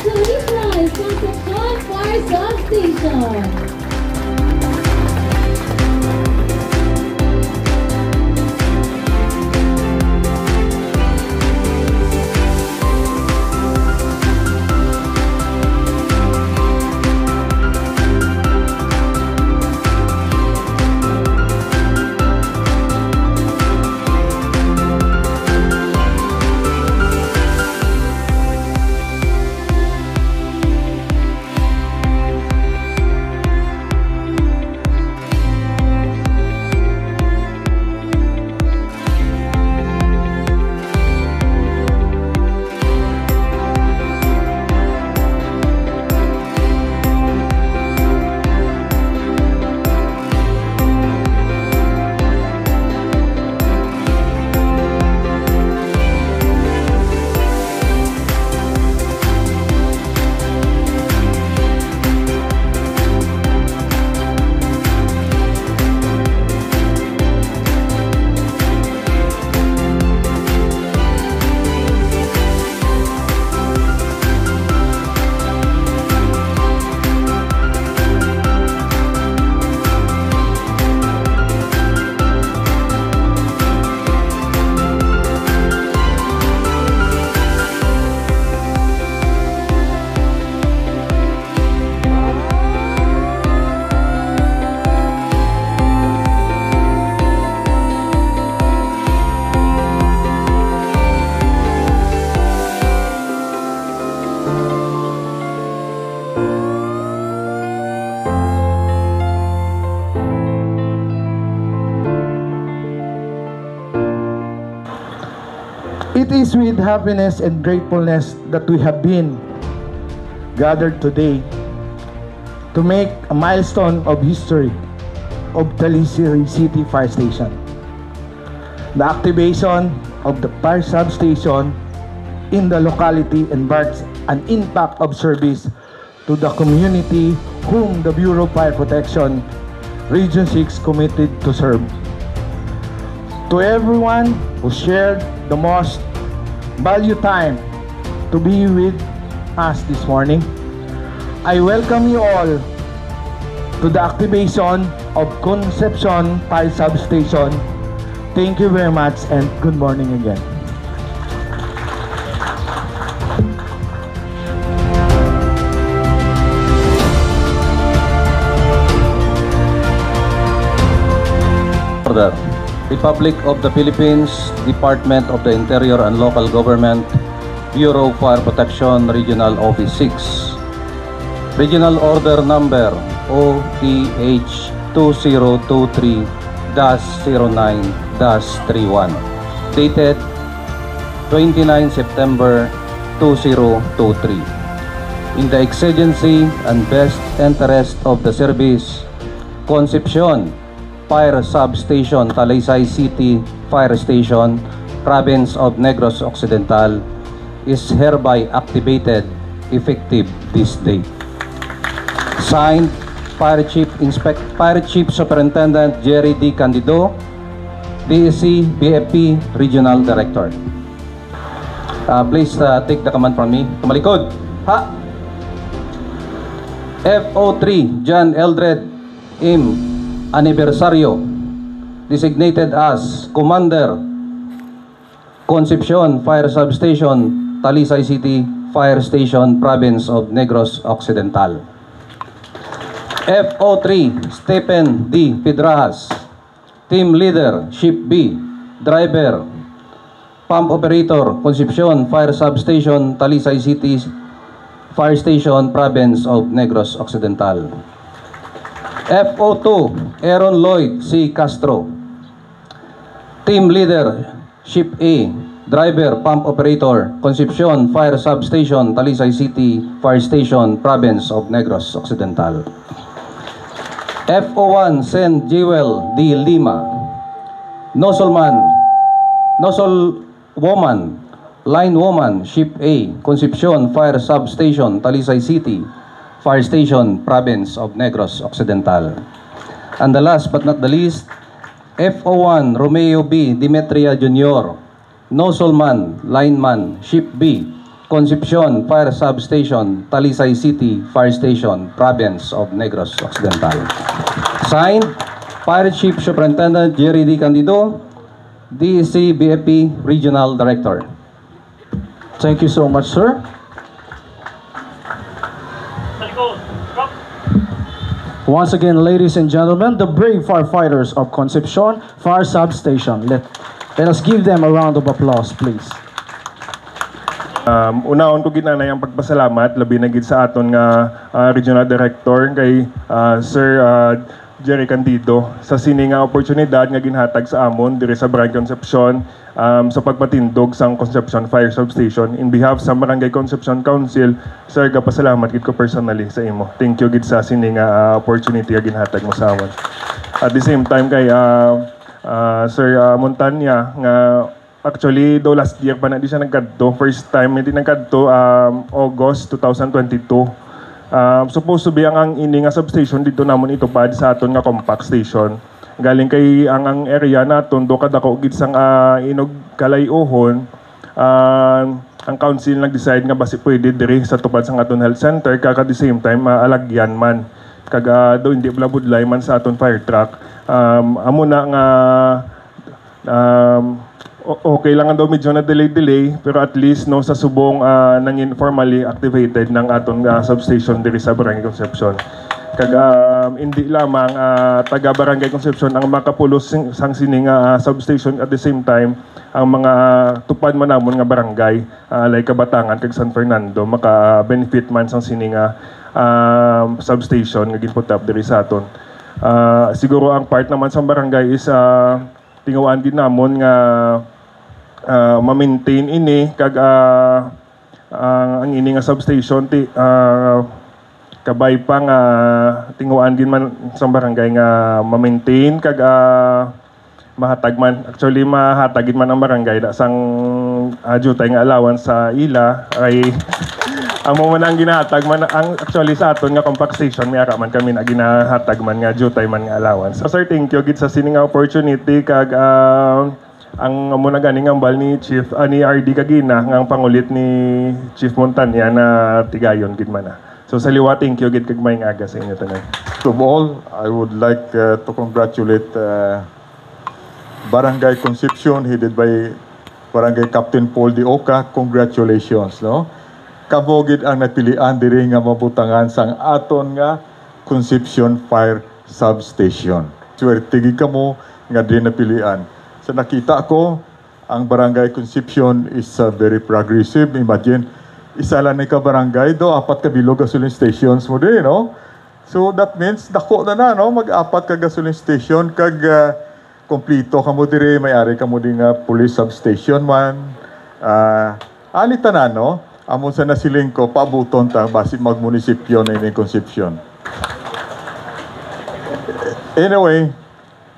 Salisa, Concepcion Fire Substation. It is with happiness and gratefulness that we have been gathered today to make a milestone of history of Talisay City Fire Station. The activation of the fire substation in the locality embarks an impact of service to the community whom the Bureau of Fire Protection Region 6 committed to serve. To everyone who shared the most valued time to be with us this morning, I welcome you all to the activation of Concepcion Fire Substation. Thank you very much and good morning again. Order. Republic of the Philippines, Department of the Interior and Local Government, Bureau of Fire Protection, Regional Office 6. Regional Order Number OTH 2023-09-31, dated 29 September 2023. In the exigency and best interest of the service, Concepcion Fire Substation, Talisay City Fire Station, Province of Negros Occidental, is hereby activated effective this date. Signed, Fire Chief Superintendent Jerry D. Candido, DSC BFP Regional Director. Please take the command from me. Tumalikod. Ha! FO3 John Eldred M. Aniversario, designated as Commander, Concepcion Fire Substation, Talisay City Fire Station, Province of Negros Occidental. FO3 Stephen D. Pedrajas, Team Leader, Ship B, Driver, Pump Operator, Concepcion Fire Substation, Talisay City Fire Station, Province of Negros Occidental. FO2 Aaron Lloyd C. Castro, Team Leader, Ship A, Driver, Pump Operator, Concepcion Fire Substation, Talisay City Fire Station, Province of Negros Occidental. FO1 Saint Jewel D. Lima, Nozzle Woman, Line Woman, Ship A, Concepcion Fire Substation, Talisay City Fire Station, Province of Negros Occidental. And the last but not the least, FO1 Romeo B. Demetria Jr., Nozzleman, Lineman, Ship B, Concepcion Fire Substation, Talisay City Fire Station, Province of Negros Occidental. Signed, Fire Chief Superintendent Jerry D. Candido, DEC BFP Regional Director. Thank you so much, sir. Once again, ladies and gentlemen, the brave firefighters of Concepcion Fire Substation. Let us give them a round of applause, please. Una-on ko ginanay ang pagpasalamat labi na gid sa aton nga Regional Director kay Sir Jerry Candido sa sini nga oportunidad nga ginhatag sa amon diri sa Barangay Concepcion sa pagpatindog sang Concepcion Fire Substation. In behalf sa Barangay Concepcion Council, sir, gapasalamat gid ko personally sa imo. Thank you gid sa sini nga opportunity nga ginhatag mo sa amon. At the same time kay Sir Montanya nga actually, do last year pa na di siya nagkadto. First time hindi nagkadto, August 2022. Supposed to be ang ini nga substation dito namon itupad sa aton nga compact station. Galing kay ang area naton do kadako gid sang inog kalayuhon. Ang council nag-decide nga basi pwede diri sa tupad sang aton health center kag at the same time alagyan man. Kag do hindi blabudlay man sa aton fire truck. Amo na nga okay lang daw medyo na delay pero at least no sa subong nang informally activated ng aton substation diri sa Barangay Concepcion. Kag hindi lamang taga Barangay Concepcion ang makapulos sang sining substation at the same time ang mga tupad man namon nga barangay like Kabatangan kag San Fernando maka-benefit man sang sining substation nga ginput up diri sa aton. Siguro ang part naman sa barangay is tinguan gid namon nga ma-maintain ini kag ang ini nga substation kabay pa nga tinguan din man sa barangay nga ma-maintain kag mahatag man actually mahatag man ang barangay da sang jutay nga allowance sa ila ay amo man ang ginahatag man ang actually sa aton nga compact station may ara man kami na ginahatag man nga jutay man nga allowance. So, sir, thank you gid sa sining opportunity kag ang amo na ganing ambal ni Chief ni RD Kagina nga ang pangulit ni Chief Montanya na tigayon gid man. So sa liwa, thank you gid kag maayong aga sa inyo tanan. To all, I would like to congratulate Barangay Concepcion headed by Barangay Captain Paul De Oca. Congratulations, no? Kamo gid ang napilian diri nga mabutangan sang aton nga Concepcion Fire Substation. Swerte gid kamo nga diri napilian. Sa nakita ko, ang Barangay Concepcion is very progressive. Imagine, isa lang ni ka barangay do, 4 ka bilog gasoline stations mo din, no? So that means, dako na, no? Mag-4 ka gasoline station, kag kompleto ka mo diri, may-ari ka mo din nga police substation man. Alita na, no? Amon sa nasiling ko, paabuton ta, basi mag-munisipyo na yung Concepcion. Anyway,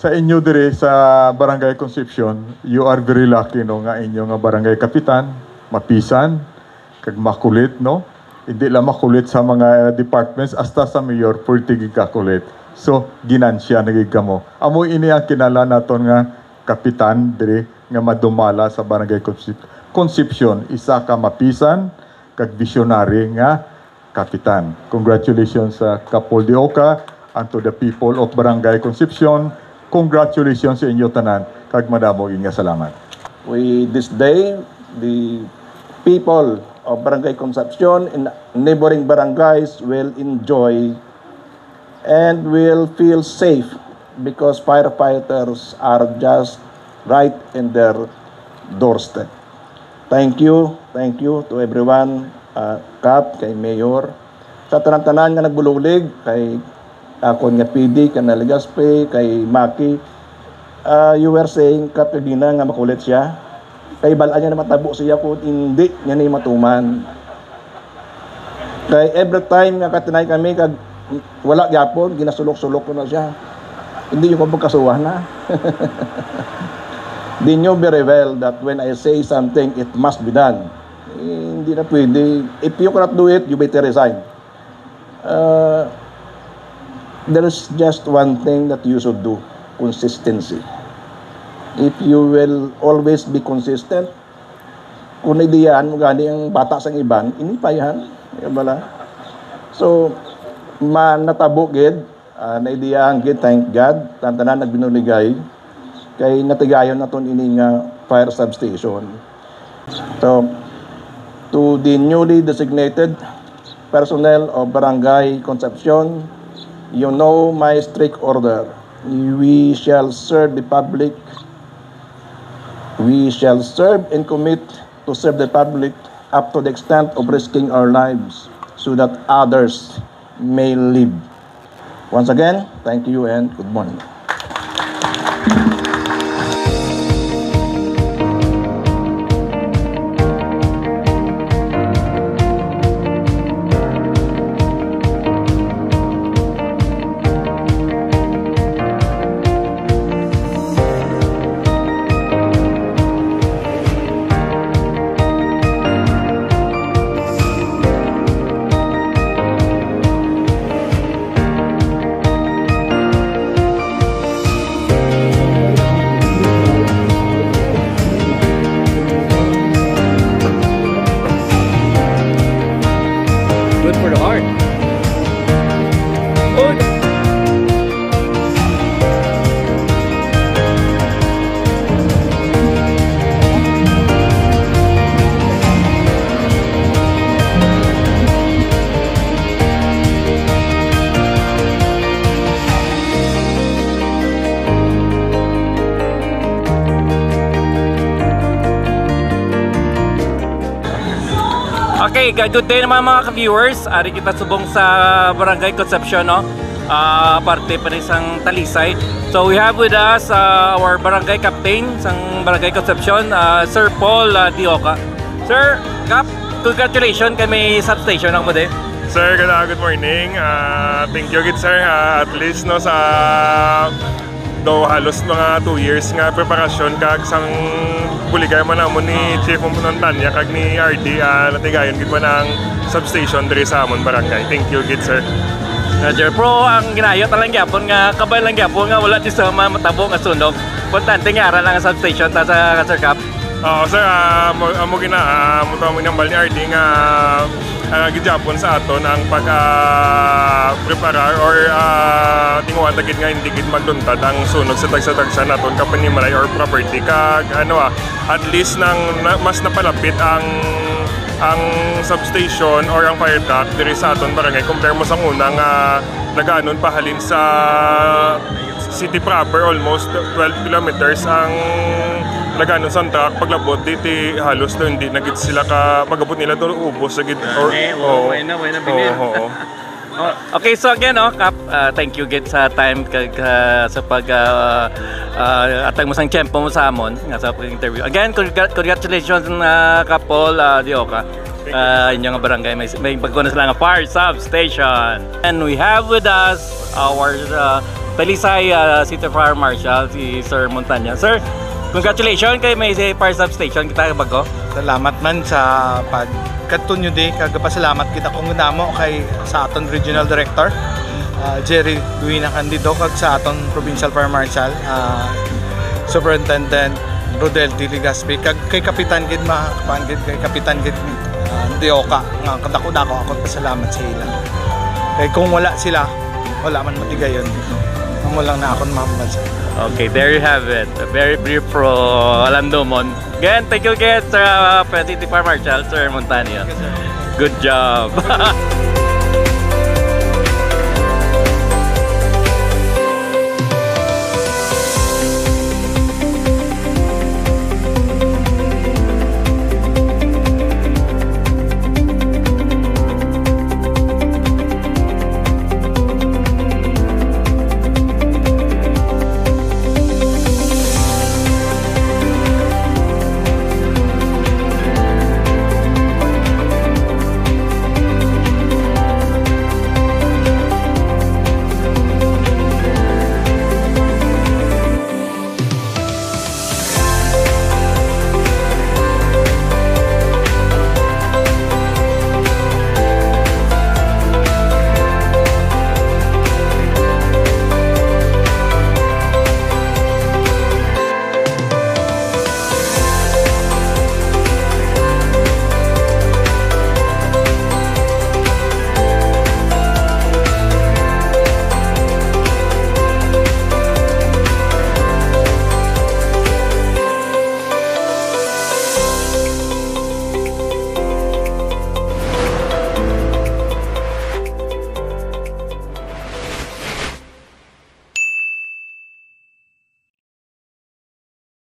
sa inyo dire sa Barangay Concepcion, you are very lucky no nga inyo nga barangay kapitan, mapisan, kag makulit no. Hindi lang makulit sa mga departments hasta sa mayor pwede kakulit. So ginansya nagig kamo. Amo ini ang kinala naton nga kapitan dire nga madumala sa Barangay Concepcion, isa ka mapisan kag visionary nga kapitan. Congratulations sa Kapol De Oca and to the people of Barangay Concepcion. Congratulations sa inyo tanan, kag madamo nga salamat. This day, the people of Barangay Concepcion and neighboring barangays will enjoy and will feel safe because firefighters are just right in their doorstep. Thank you to everyone, Kap, kay Mayor, sa tanan-tanan nga nagbululig, kay ako nga PD, kana Legaspi, kay Maki. You were saying, Kapibina, nga makulit siya. Kay balaan niya na matabo siya kung hindi niya na matuman. Kay every time nga katinay kami, kag wala gyapon, ginasulok-sulok ko na siya. Hindi yung pagkasuhan na. They knew very well that when I say something, it must be done. Hindi na pwede. If you cannot do it, you better resign. There is just one thing that you should do, consistency. If you will always be consistent, kung naidiyaan mo gani ang bata sang iban, inipayahan. Bala. So, natabo gid, naidiyaan gid, thank God, tantanan nagbinuligay, kay natigayon na ton ini nga fire substation. So, to the newly designated personnel of Barangay Concepcion, you know my strict order. We shall serve the public. We shall serve and commit to serve the public up to the extent of risking our lives so that others may live. Once again, thank you and good morning. Good for the heart. Oh. Okay, good day naman mga ka-viewers. Ari kita subong sa Barangay Concepcion, no? Parte pa rin isang Talisay. So we have with us our barangay captain sang Barangay Concepcion, Sir Paul Dioca. Sir, Cap, congratulations kay may substation ako din. Sir, good morning. Thank you gid sir. At least no sa do halos mga 2 years nga preparasyon kag sang buligay man namon ni Chief Montanya kag ni RD natigayon gid man ang substation diri sa amon barangay. Thank you gid sir. Pro ang ginayot lang gyapon nga kabay lang gyapon nga wala di sa matabo nga sunog. Importante nga ara lang ang substation ta sa Sir Cap. Oo sir, mo gina mo tawag nambal ni RD nga gidjapon sa aton ang pag preparar or tinguhan tagid nga hindi gid magluntad ang sunog sa tagsa naton kapanimalay or property kag at least nang mas napalapit ang substation or ang fire truck diri sa aton barangay compare mo sa unang nagaanon pahalin sa city proper, almost 12 kilometers ang nagaanon sa truck paglabot diti halos do hindi nagit sila ka pagabot nila do ubos sa gid or Okay, so again, Cap, thank you gid sa time kag sa pag atang mo sang tiyempo mo sa amon nga sa interview. Again, congratulations Cap Paul Dioca. Inyong barangay may pagkuha na sila nga fire substation. And we have with us our Talisay City Fire Marshal, si Sir Montanya. Sir, congratulations kay may fire substation kita bago. Salamat man sa pagkatunyo di, kagapasalamat kita kung namo kay sa aton Regional Director Jerry Duina Candido kag sa aton Provincial Fire Marshal Superintendent Rodel D. Ligaspi kag kay Kapitan gid kay Kapitan gid Dioca nga kadako-dako ako pasalamat sa ila. Kay kung wala sila, wala man matigayon. Amo lang na akon mahambalsa. Okay, there you have it. A very brief pro Alandomon. Again, thank you again, Sir City Fire Marshal, Sir Montanya. Good job.